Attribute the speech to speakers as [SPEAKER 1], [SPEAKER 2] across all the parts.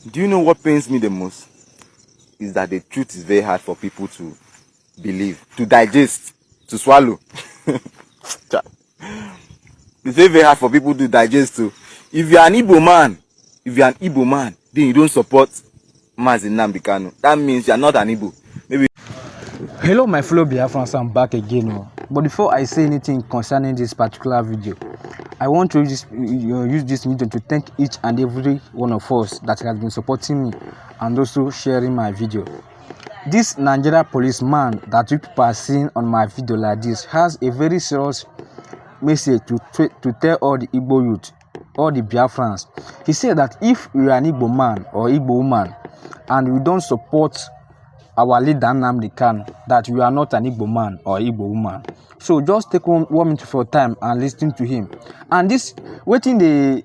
[SPEAKER 1] Do you know what pains me the most? Is that the truth is very hard for people to believe, to digest, to swallow. It's very, very hard for people to digest too. If you're an Igbo man, then you don't support Nnamdi Kanu. That means you're not an Igbo. Maybe.
[SPEAKER 2] Hello my fellow Biafrans, I'm back again. But before I say anything concerning this particular video, I want to use this video to thank each and every one of us that has been supporting me and also sharing my video. This Nigerian policeman that you people are seeing on my video like this has a very serious message to tell all the Igbo youth, all the Biafrans. He said that if you are an Igbo man or Igbo woman and we don't support our leader Nnamdi Kanu, that you are not an Igbo man or Igbo woman. So just take one minute for time and listen to him. And this waiting the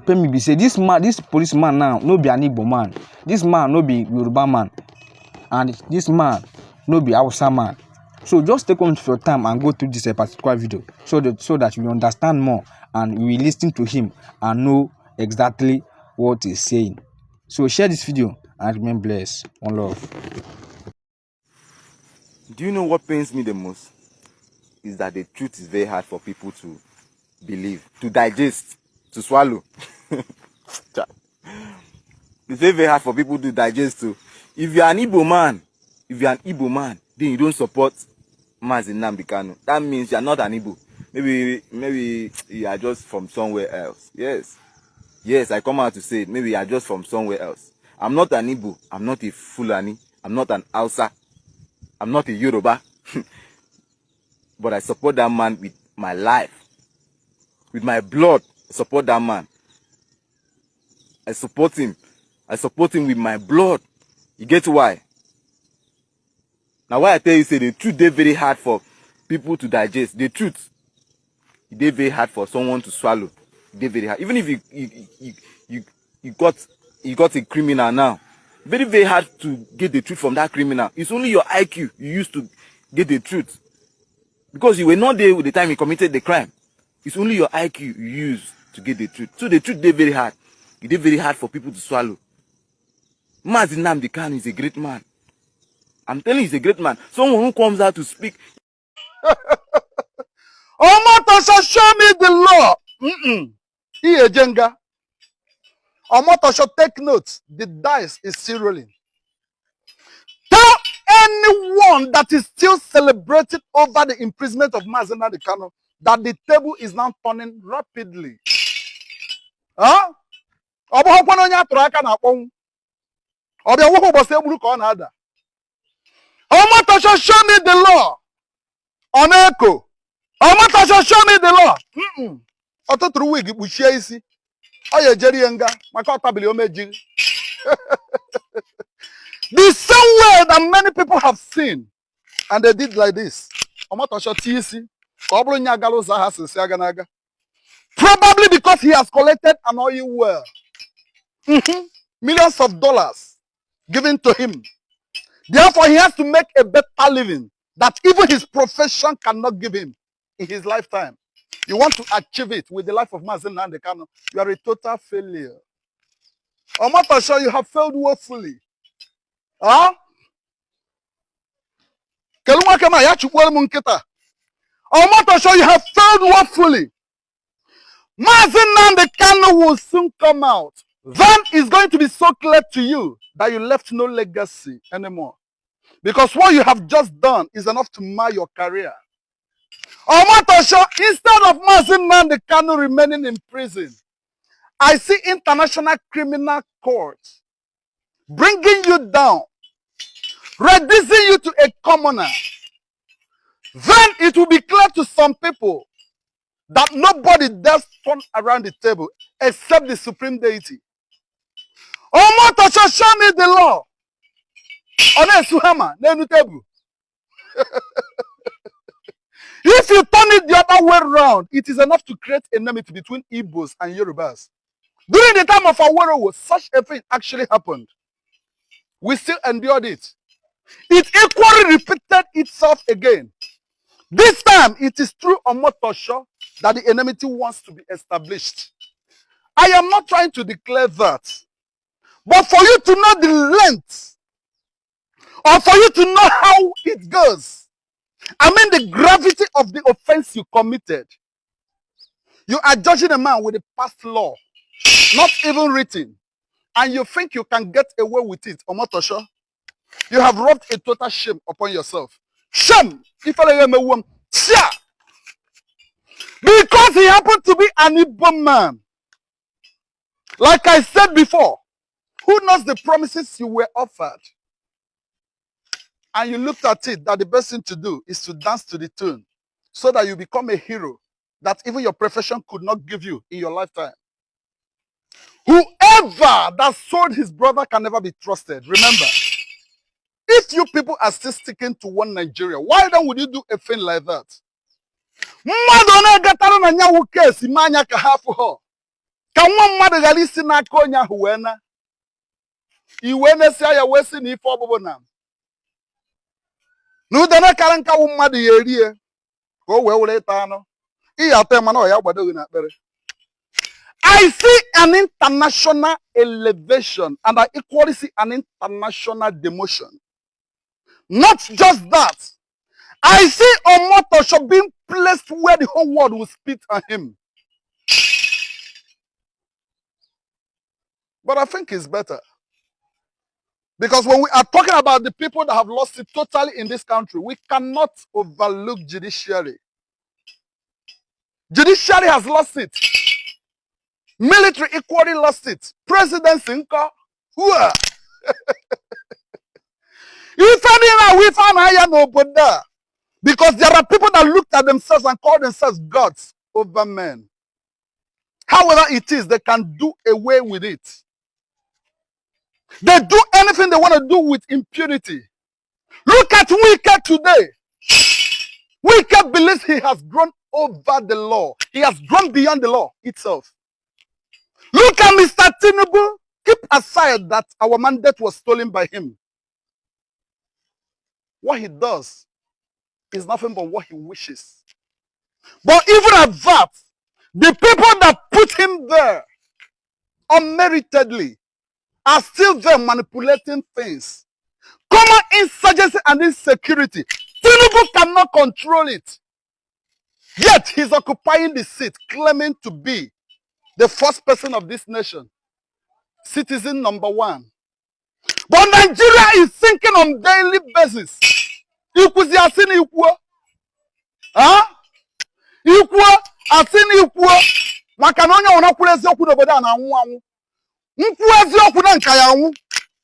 [SPEAKER 2] pay me be say this policeman now no be an Igbo man. This man no be Yoruba man, and this man no be Hausa man. So just take one minute for time and go through this particular video so that you understand more and you will listen to him and know exactly what he's saying. So share this video and remain blessed. One love.
[SPEAKER 1] Do you know what pains me the most? Is that the truth is very hard for people to believe, to digest, to swallow. It's very, very hard for people to digest too. If you're an Igbo man, then you don't support Nnamdi Kanu. That means you're not an Igbo. Maybe you are just from somewhere else. Yes, I come out to say it. Maybe you are just from somewhere else. I'm not an Igbo. I'm not a Fulani. I'm not an Hausa. I'm not a Yoruba. But I support that man with my life. With my blood, I support that man. I support him. I support him with my blood. You get why? Now why I tell you, say the truth is very hard for people to digest. The truth, it is very hard for someone to swallow. It is very hard. Even if you got a criminal now, very, very hard to get the truth from that criminal. It's only your IQ you used to get the truth. Because you were not there with the time you committed the crime. It's only your IQ you use to get the truth. So the truth is very hard. It is very hard for people to swallow. Nnamdi Kanu is a great man. I'm telling you, he's a great man. Someone who comes out to speak.
[SPEAKER 3] Omotasha, show me the law. Jenga. Omotasha, take notes. The dice is still rolling. Tell anyone that is still celebrating over the imprisonment of Nnamdi Kanu that the table is now turning rapidly. Huh? Omotasha, show me the law. On echo. Omotasha, show me the law. Ototru wig bushie isi. Oye jerienga. Makota bili omeji. The same way that many people have seen, and they did like this. Omotasha tisi. Probably because he has collected an oil well. Millions of dollars given to him. Therefore, he has to make a better living that even his profession cannot give him in his lifetime. You want to achieve it with the life of Nnamdi Kanu, you are a total failure. Omotasha, you have failed woefully. Huh? Omotasha, you have failed woefully. Nnamdi Kanu will soon come out. Then it's going to be so clear to you that you left no legacy anymore. Because what you have just done is enough to mar your career. Omotasha, instead of Nnamdi Kanu remaining in prison, I see International Criminal Court bringing you down, reducing you to a commoner. Then it will be clear to some people that nobody dares turn around the table except the supreme deity. Omotasha, show me the law. If you turn it the other way around, it is enough to create enmity between Igbos and Yorubas. During the time of Awolowo, such a thing actually happened. We still endured it. It equally repeated itself again. This time, it is through Omotasha that the enmity wants to be established. I am not trying to declare that. But for you to know the length, or for you to know how it goes, I mean the gravity of the offense you committed, you are judging a man with a past law, not even written, and you think you can get away with it, Omotosho. You have rubbed a total shame upon yourself. Shame! Because he happened to be an Igbo man. Like I said before, who knows the promises you were offered? And you looked at it that the best thing to do is to dance to the tune so that you become a hero that even your profession could not give you in your lifetime. Whoever that sold his brother can never be trusted. Remember, if you people are still sticking to one Nigeria, why then would you do a thing like that? I see an international elevation and I equally see an international demotion. Not just that. I see Omotosho being placed where the whole world will spit at him. But I think it's better. Because when we are talking about the people that have lost it totally in this country, we cannot overlook judiciary. Judiciary has lost it. Military equally lost it. Presidency, who are? Because there are people that looked at themselves and called themselves gods over men. However it is, they can do away with it. They do anything they want to do with impunity. Look at Wike today. Wike believes he has grown over the law. He has grown beyond the law itself. Look at Mr. Tinubu. Keep aside that our mandate was stolen by him. What he does is nothing but what he wishes. But even at that, the people that put him there unmeritedly are still there manipulating things. Common insurgency and insecurity. Tinubu cannot control it. Yet he's occupying the seat, claiming to be the first person of this nation. Citizen number one. But Nigeria is sinking on daily basis. Ikuzi asini ikuo. Huh? Ikuo, asini ikuo. Makanonya onakule eziokwu n'obodo na anwụ anwụ. Nkwu eziokwu na nka ya anwụ.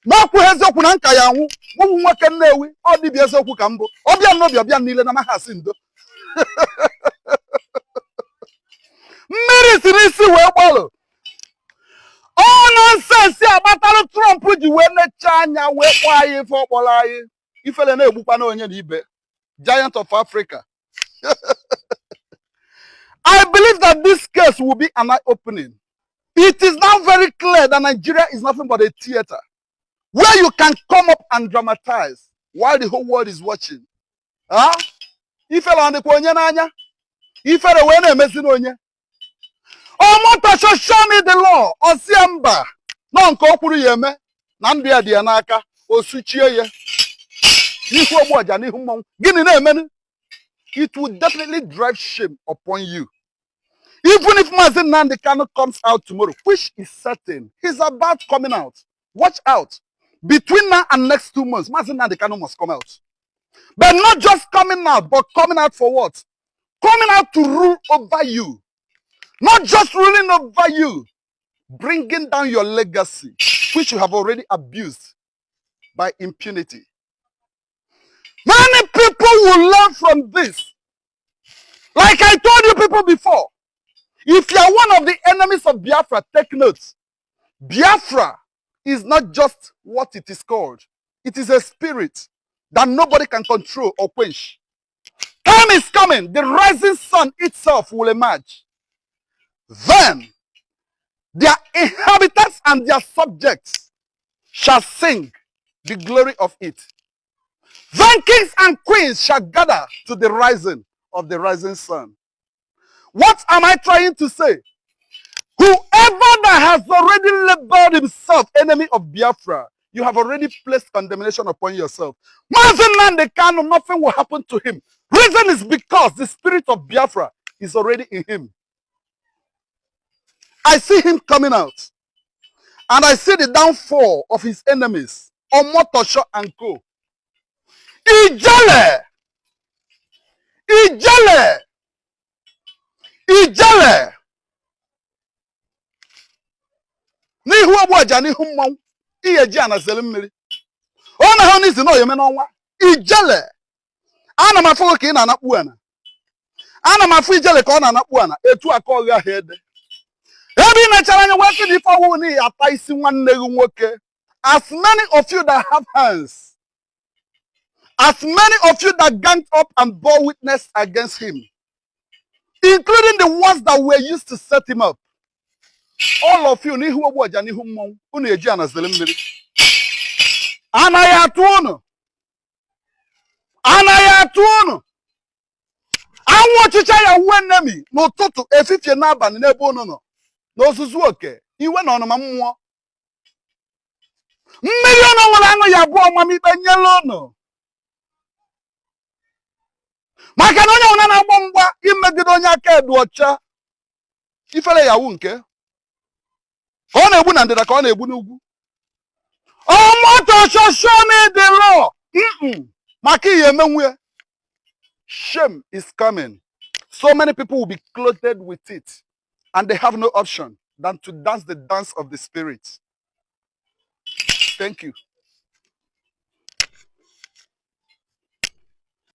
[SPEAKER 3] Makwu eziokwu na nka ya anwụ. Mụ nwoke Nnewi, ọ dibịa eziokwu ka mbụ. Ọbịa n'obi ọbịa niile na mahasi ndo. Mmiri si n'isi wee gbalụ. All nonsense abatalo Trump ji wee necha anya wee kpọ anyị ife ọkpọrọ anyị. Ifele na-egbukwa na onye na ibe. Giant of Africa. I believe that this case will be an eye-opening. It is now very clear that Nigeria is nothing but a theater where you can come up and dramatize while the whole world is watching. Huh? Ifele andikwa onye n'anya. Ifele wee na-emezi n'onye. Omotosho show me the law. Osiamba. No nke okwuru yeme. Na ndụ ya dị ya n'aka. Osuchie ye. N'ihu ogbu ọja n'ihu mmọnwụ. Gịnị na-emenu? It will definitely drive shame upon you. Even if Nnamdi Kanu comes out tomorrow, which is certain, he's about coming out. Watch out. Between now and next 2 months, Nnamdi Kanu must come out. But not just coming out, but coming out for what? Coming out to rule over you. Not just ruling over you, bringing down your legacy, which you have already abused by impunity. Many people will learn from this. Like I told you people before, if you are one of the enemies of Biafra, take notes. Biafra is not just what it is called. It is a spirit that nobody can control or quench. Time is coming. The rising sun itself will emerge. Then, their inhabitants and their subjects shall sing the glory of it. Then kings and queens shall gather to the rising of the rising sun. What am I trying to say? Whoever that called himself enemy of Biafra, you have already placed condemnation upon yourself. Nnamdi Kanu, nothing will happen to him. Reason is because the spirit of Biafra is already in him. I see him coming out. And I see the downfall of his enemies, Omotosho and co. Ijele! Ijele! Ijele! N'ihu ogboja n'ihu mmanwụ ihe ji ana zele mmiri. Ọ na ha n'izi na oyeme n'ọnwa. Ijele! Ana m afụ ka ị na-anakpu ana. Ana m afụ ijele ka ọ na-anakpu ana. Etu aka ọgha ha ede. Ebe ị na-echara anya wee sị na ife ọwụwụ n'ihi ata isi nwanne gị nwoke. As many of you that have hands, as many of you that ganged up and bore witness against him, including the ones that were used to set him up, all of you, n'ihu ogboja n'ihu mmanwụ, unu eji ana zele mmiri. Anaghị atụ unu. Anaghị atụ unu. Anwụ ọchịcha ya uwe nnemi n'ụtụtụ efifie n'abalị n'ebe unu nọ. N'ozuzu oke, iwe na ọnụma mmụọ. Mmiri unu nwụrụ aṅụ ya bụ ọmamikpe nyelu unu. Maka na onye ọbụla na-agba mgba imegide onye aka edu ọcha, ifere yawu nke ka ọ na-egbu na ndịda ka ọ na-egbu n'ugwu. Omotosho, show me the law. Maka ihe emenwu ya. Shame is coming. So many people will be clothed with it, and they have no option than to dance the dance of the spirit. Thank you.